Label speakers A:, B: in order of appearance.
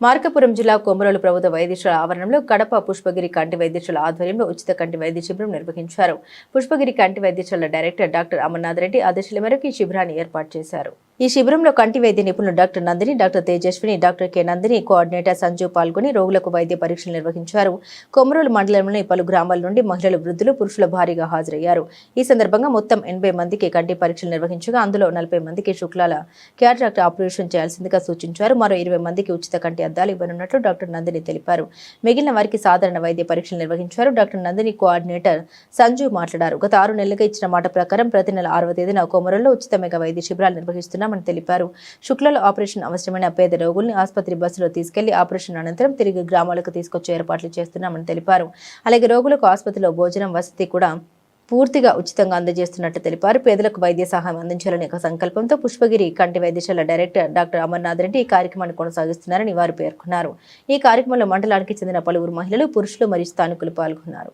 A: మార్కాపురం జిల్లా కొమరోలు ప్రభుత్వ వైద్యశాల ఆవరణంలో కడప పుష్పగిరి కంటి వైద్యశాల ఆధ్వర్యంలో ఉచిత కంటి వైద్య శిబిరం నిర్వహించారు. పుష్పగిరి కంటి వైద్యశాల డైరెక్టర్ డాక్టర్ అమర్నాథ్ రెడ్డి ఆదేశాల మేరకు ఈ శిబిరాన్ని ఏర్పాటు చేశారు. ఈ శిబిరంలో కంటి వైద్య నిపుణులు doctor Nandini, doctor Tejaswini, doctor K Nandini, coordinator Sanju పాల్గొని రోగులకు వైద్య పరీక్షలు నిర్వహించారు. కొమరోలు మండలంలోని పలు గ్రామాల నుండి మహిళలు, వృద్ధులు, పురుషుల భారీగా హాజరయ్యారు. ఈ సందర్భంగా మొత్తం 80 మందికి కంటి పరీక్షలు నిర్వహించగా అందులో 40 మందికి శుక్లాల క్యాటరాక్ట్ ఆపరేషన్ చేయాల్సిందిగా సూచించారు. మరో 20 మందికి ఉచిత కంటి అద్దాలు ఇవ్వనున్నట్లు డాక్టర్ నందిని తెలిపారు. మిగిలిన వారికి సాధారణ వైద్య పరీక్షలు నిర్వహించారు. డాక్టర్ నందిని కోఆర్డినేటర్ సంజు మాట్లాడారు. గత 6 నెలలుగా ఇచ్చిన మాట ప్రకారం ప్రతి నెల 6వ తేదీన కొమరోల్లో ఉచిత మెగా వైద్య శిబిరాలు నిర్వహిస్తున్నామని తెలిపారు. శుక్లాల ఆపరేషన్ అవసరమైన పేద రోగుల్ని ఆసుపత్రి బస్సులో తీసుకెళ్లి ఆపరేషన్ అనంతరం తిరిగి గ్రామాలకు తీసుకొచ్చే ఏర్పాట్లు చేస్తున్నామని తెలిపారు. అలాగే రోగులకు ఆసుపత్రిలో భోజనం వసతి కూడా పూర్తిగా ఉచితంగా అందజేస్తున్నట్టు తెలిపారు. పేదలకు వైద్య సహాయం అందించాలనే సంకల్పంతో పుష్పగిరి కంటి వైద్యశాల డైరెక్టర్ డాక్టర్ అమర్నాథ్ రెడ్డి ఈ కార్యక్రమాన్ని కొనసాగిస్తున్నారని వారు పేర్కొన్నారు. ఈ కార్యక్రమంలో మండలానికి చెందిన పలువురు మహిళలు, పురుషులు మరియు స్థానికులు పాల్గొన్నారు.